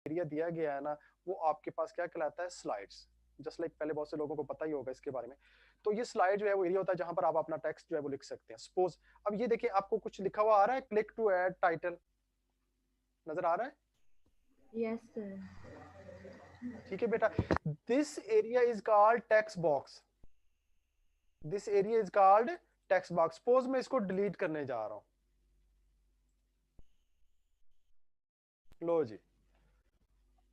Area दिया गया है ना, वो आपके पास क्या कहलाता है, स्लाइड्स। जस्ट लाइक पहले बहुत से लोगों को पता ही होगा इसके बारे में। तो ये स्लाइड जो है वो एरिया होता है जहां पर आप अपना टेक्स्ट जो है वो लिख सकते हैं। सपोज अब ये देखिए आपको कुछ लिखा हुआ आ रहा है, क्लिक टू ऐड टाइटल, नजर आ रहा है? Yes, sir. ठीक है बेटा, this area is called text box, this area is called text box. Suppose मैं इसको डिलीट करने जा रहा हूं, लो जी।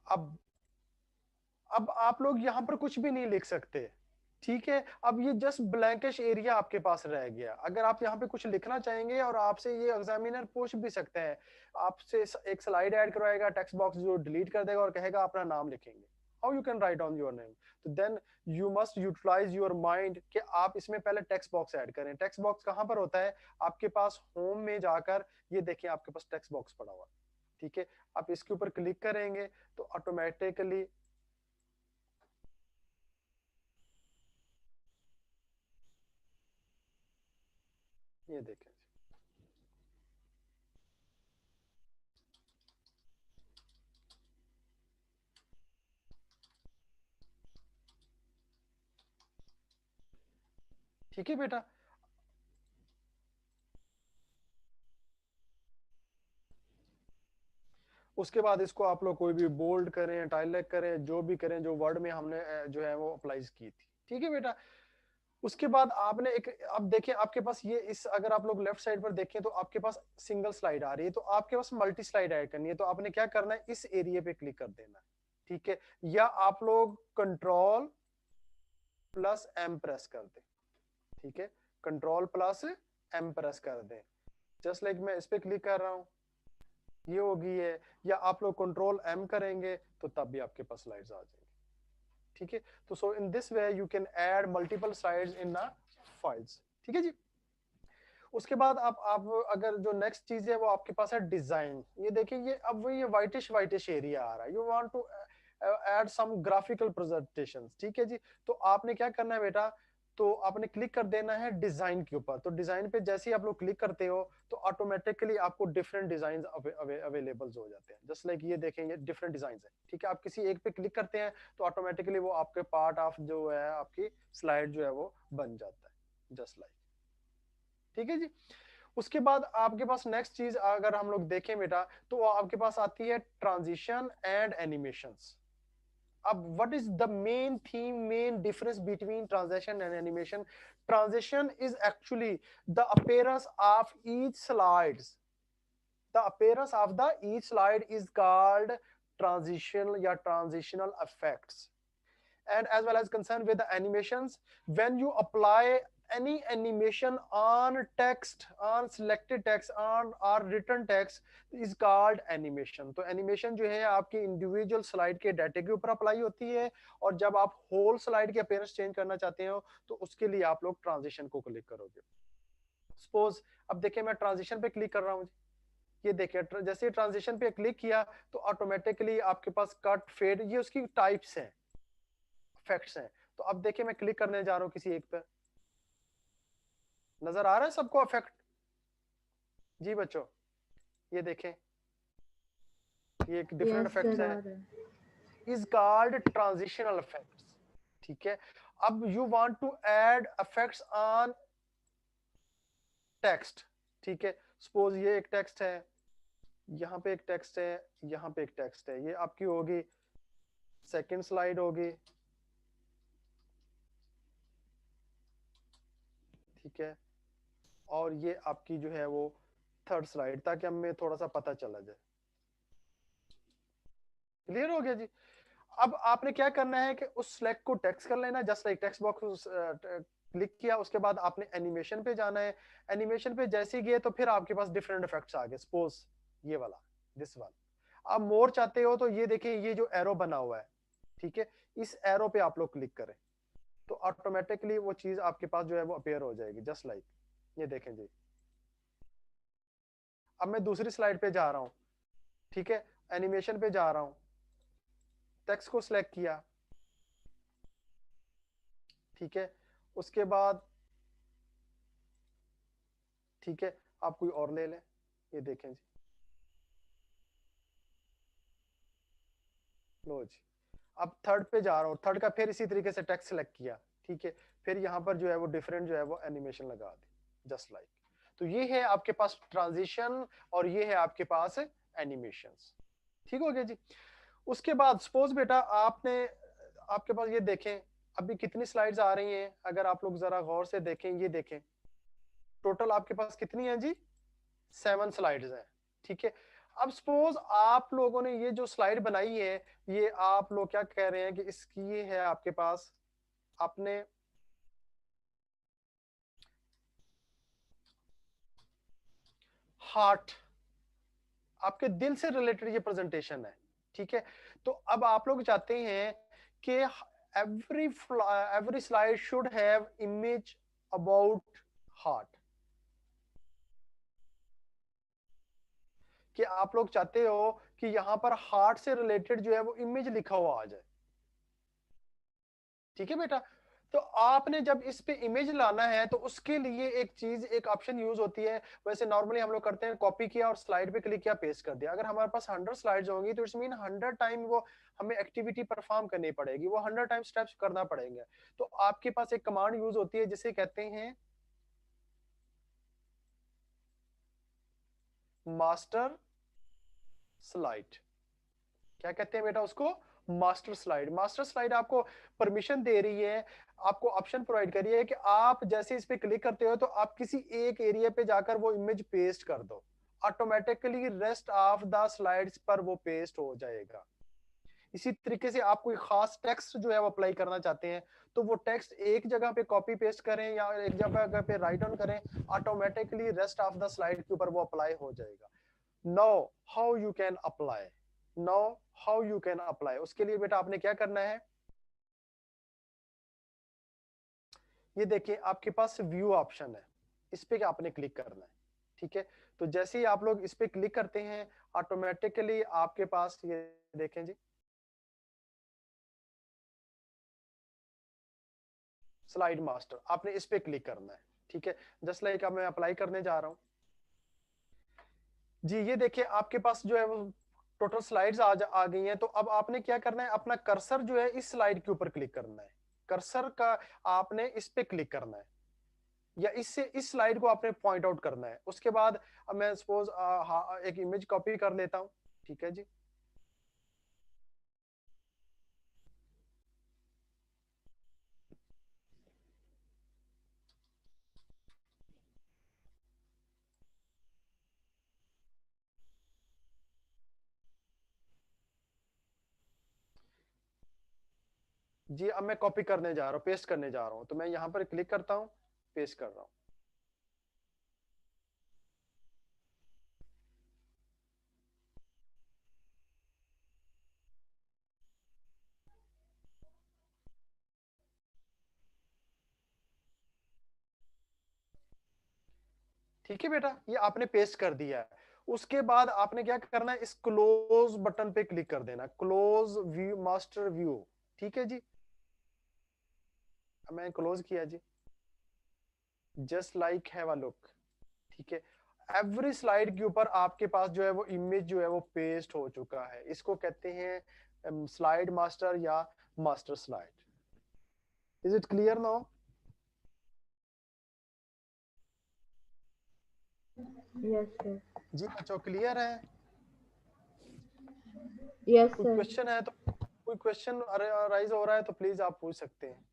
अब आप लोग यहां पर कुछ भी नहीं लिख सकते, ठीक है। अब ये जस्ट ब्लैंकिश एरिया आपके पास रह गया। अगर आप यहाँ पे कुछ लिखना चाहेंगे और आपसे ये एग्जामिनर पूछ भी सकते हैं, आपसे एक स्लाइड ऐड करवाएगा, टेक्स्ट बॉक्स जो डिलीट कर देगा और कहेगा अपना नाम लिखेंगे, how you can write on your name. तो then you must utilize your mind कि आप इसमें पहले टेक्स्ट बॉक्स ऐड करें। टेक्स्ट बॉक्स कहाँ पर होता है, आपके पास होम में जाकर ये देखिए आपके पास टेक्स्ट बॉक्स पड़ा हुआ, ठीक है। आप इसके ऊपर क्लिक करेंगे तो ऑटोमेटिकली ये देखें, ठीक है बेटा। उसके बाद इसको आप लोग कोई भी बोल्ड करें, इटैलिक करें, जो भी करें, जो वर्ड में हमने जो है वो अप्लाई की थी, ठीक है बेटा। उसके बाद आपने एक, अब देखिए आपके पास ये इस, अगर आप लोग लेफ्ट साइड पर देखें तो आपके पास सिंगल स्लाइड आ रही है, तो आपके पास मल्टी स्लाइड ऐड करनी है, तो आपने क्या करना है, इस एरिया पे क्लिक कर देना है, ठीक है। या आप लोग कंट्रोल प्लस एम प्रेस कर दें, ठीक है, कंट्रोल प्लस एम प्रेस कर दें। जस्ट लाइक मैं इस पे क्लिक कर रहा हूं, ये होगी है। या आप लोग कंट्रोल एम करेंगे तो तब भी आपके पास स्लाइड्स आ जाएंगे, ठीक है। तो so in this way you can add multiple slides in files, ठीक है जी। उसके बाद आप अगर जो नेक्स्ट चीज है वो आपके पास है डिजाइन। ये देखिए ये अब वो ये वाइटिश एरिया आ रहा है, you want to add some graphical presentations, ठीक है जी। तो आपने क्या करना है बेटा, तो आपने क्लिक कर देना है डिजाइन के ऊपर। तो डिजाइन पे जैसे ही आप लोग क्लिक करते हो तो ऑटोमेटिकली आपको डिफरेंट डिजाइन अवेलेबल हो जाते हैं। जस्ट लाइक ये देखें, ये डिफरेंट डिजाइन है, ठीक है। आप किसी एक पे क्लिक करते हैं तो ऑटोमेटिकली वो आपके पार्ट ऑफ जो है आपकी स्लाइड जो है वो बन जाता है, जस्ट लाइक, ठीक है जी। उसके बाद आपके पास नेक्स्ट चीज अगर हम लोग देखें बेटा, तो आपके पास आती है ट्रांजिशन एंड एनिमेशंस। अब what is the main theme, main difference between transition and animation? Transition is actually the appearance of each slides, the appearance of the each slide is called transition या transitional effects, and as well as concerned with the animations, when you apply any animation on text, on selected text, on or written text is called animation। तो animation जो है आपकी individual slide के डाटे के ऊपर apply होती है, और जब आप होल स्लाइड के अपीयरेंस चेंज करना चाहते हो तो उसके लिए आप लोग ट्रांजिशन को क्लिक करोगे। सपोज अब देखिए मैं ट्रांजिशन पे क्लिक कर रहा हूँ, ये देखिए जैसे ट्रांजिशन पे क्लिक किया तो ऑटोमेटिकली आपके पास कट फेड ये उसकी टाइप्स हैं, इफेक्ट्स हैं। तो अब देखिए मैं क्लिक करने जा रहा हूँ किसी एक पे, नजर आ रहा है सबको इफेक्ट? जी बच्चों, ये देखें, ये एक डिफरेंट Yes, sir. इफेक्ट्स है, Or is called transitional effects, ठीक है। अब you want to add effects on text, ठीक है। सपोज ये एक टेक्स्ट है, यहाँ पे एक टेक्स्ट है, यहाँ पे एक टेक्स्ट है, ये आपकी होगी सेकंड स्लाइड होगी, ठीक है। और ये आपकी जो है वो थर्ड स्लाइड, ताकि हमें थोड़ा सा पता चला जाए। क्लियर हो गया जी। अब आपने क्या करना है कि उस सिलेक्ट को टेक्स्ट कर लेना, just like text box click किया, उसके बाद आपने एनिमेशन पे जाना है। एनिमेशन पे जैसे ही गए तो फिर आपके पास डिफरेंट इफेक्ट्स आ गए। सपोज ये वाला, दिस वाला, आप मोर चाहते हो तो ये देखिए ये जो एरो बना हुआ है, ठीक है, इस एरो पे आप लोग क्लिक करें तो ऑटोमेटिकली वो चीज आपके पास जो है वो अपेयर हो जाएगी, जस्ट लाइक ये देखें जी। अब मैं दूसरी स्लाइड पे जा रहा हूँ, ठीक है, एनिमेशन पे जा रहा हूँ, टेक्स्ट को सिलेक्ट किया, ठीक है। उसके बाद ठीक है, आप कोई और ले लें, ये देखें जी, लो जी, अब थर्ड पे जा रहा हूँ, थर्ड का फिर इसी तरीके से टेक्स्ट सेलेक्ट किया, ठीक है, फिर यहाँ पर जो है वो डिफरेंट जो है वो एनिमेशन लगा दी, जस्ट लाइक। तो ये है आपके पास ट्रांजिशन और ये है आपके पास एनिमेशंस। ठीक हो गया जी। उसके बाद सपोज बेटा आपने, आपके पास ये देखें अभी कितनी स्लाइड्स आ रही हैं, अगर आप लोग जरा गौर से देखें, ये देखें टोटल आपके पास कितनी है जी, 7 स्लाइड्स हैं, ठीक है। अब सपोज आप लोगों ने ये जो स्लाइड बनाई है, ये आप लोग क्या कह रहे हैं कि इसकी ये है आपके पास, आपने हार्ट, आपके दिल से रिलेटेड ये प्रेजेंटेशन है, ठीक है। तो अब आप लोग चाहते हैं कि every slide should have image about heart, कि आप लोग चाहते हो कि यहां पर हार्ट से रिलेटेड जो है वो इमेज लिखा हुआ आ जाए, ठीक है बेटा। तो आपने जब इस पे इमेज लाना है तो उसके लिए एक चीज, एक ऑप्शन यूज होती है, वैसे नॉर्मली हम लोग करते हैं कॉपी किया और स्लाइड पे क्लिक किया, पेस्ट कर दिया। अगर हमारे पास 100 स्लाइड्स होंगी तो इट्स मीन 100 टाइम वो हमें एक्टिविटी परफॉर्म करनी पड़ेगी, वो 100 टाइम स्टेप्स करना पड़ेंगे। तो आपके पास एक कमांड यूज होती है जिसे कहते हैं मास्टर स्लाइड। क्या कहते हैं बेटा उसको, मास्टर स्लाइड। मास्टर स्लाइड आपको परमिशन दे रही है, आपको ऑप्शन प्रोवाइड कर रही है कि आप जैसे इस पे क्लिक करते हो तो आप किसी एक एरिया पे जाकर वो इमेज पेस्ट कर दो, automatically rest of the slides पर वो पेस्ट हो जाएगा। इसी तरीके से आप कोई खास टेक्स्ट जो है वो अप्लाई करना चाहते हैं तो वो टेक्स्ट एक जगह पे कॉपी पेस्ट करें या एक जगह पे राइट डाउन करें, automatically rest of the slide के ऊपर वो अप्लाई हो जाएगा। Now how you can apply, now how you can apply, उसके लिए बेटा आपने क्या करना है, ये देखिए आपके पास व्यू ऑप्शन है, इस पे आपने क्लिक करना है, ठीक है। तो जैसे ही आप लोग इस पे क्लिक करते हैं ऑटोमेटिकली आपके पास ये देखें जी स्लाइड मास्टर, आपने इस पे क्लिक करना है, ठीक है। जस्ट लाइक अब मैं अप्लाई करने जा रहा हूं जी। ये देखिए आपके पास जो है वो टोटल स्लाइड्स आ गई हैं। तो अब आपने क्या करना है, अपना कर्सर जो है इस स्लाइड के ऊपर क्लिक करना है, कर्सर का आपने इस पे क्लिक करना है या इससे इस स्लाइड को आपने पॉइंट आउट करना है। उसके बाद अब मैं सपोज एक इमेज कॉपी कर लेता हूं, ठीक है जी। जी अब मैं कॉपी करने जा रहा हूँ, पेस्ट करने जा रहा हूँ, तो मैं यहाँ पर क्लिक करता हूँ, पेस्ट कर रहा हूँ। ठीक है बेटा, ये आपने पेस्ट कर दिया है। उसके बाद आपने क्या करना है, इस क्लोज बटन पे क्लिक कर देना, क्लोज व्यू, मास्टर व्यू, ठीक है जी। अब मैं क्लोज किया जी, just like have a look, ठीक है। एवरी स्लाइड के ऊपर आपके पास जो है वो इमेज जो है वो पेस्ट हो चुका है। इसको कहते हैं स्लाइड मास्टर या master slide. Is it clear now? Yes, sir. जी बच्चों क्लियर है? Yes, कोई sir. क्वेश्चन है तो, कोई क्वेश्चन राइज हो रहा है तो प्लीज आप पूछ सकते हैं।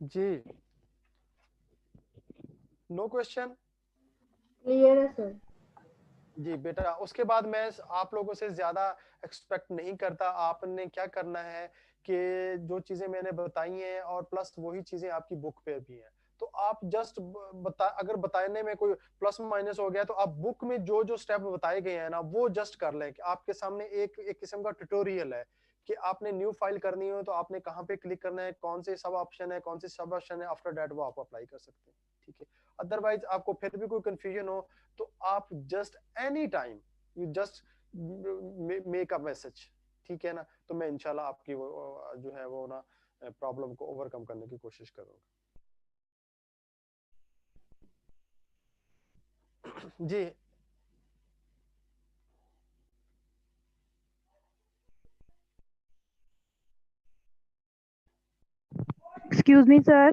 जी नो क्वेश्चन? Clear है sir. जी बेटा, उसके बाद मैं आप लोगों से ज्यादा एक्सपेक्ट नहीं करता। आपने क्या करना है कि जो चीजें मैंने बताई हैं और प्लस वही चीजें आपकी बुक पे भी हैं, तो आप जस्ट अगर बताने में कोई प्लस माइनस हो गया तो आप बुक में जो जो स्टेप बताए गए हैं ना वो जस्ट कर लें। कि आपके सामने एक एक किस्म का ट्यूटोरियल है कि आपने न्यू फाइल करनी हो तो आपने कहाँ पे क्लिक करना है, कौन से सब ऑप्शन है, कौन से सब ऑप्शन है, आफ्टर दैट वो आप अप्लाई कर सकते हैं, ठीक है। अदरवाइज आपको फिर भी कोई कंफ्यूजन हो तो आप just any time you just make a message, ठीक है ना। तो मैं इंशाल्लाह आपकी वो जो है वो ना प्रॉब्लम को ओवरकम करने की कोशिश करूंगा। जी Excuse me, sir.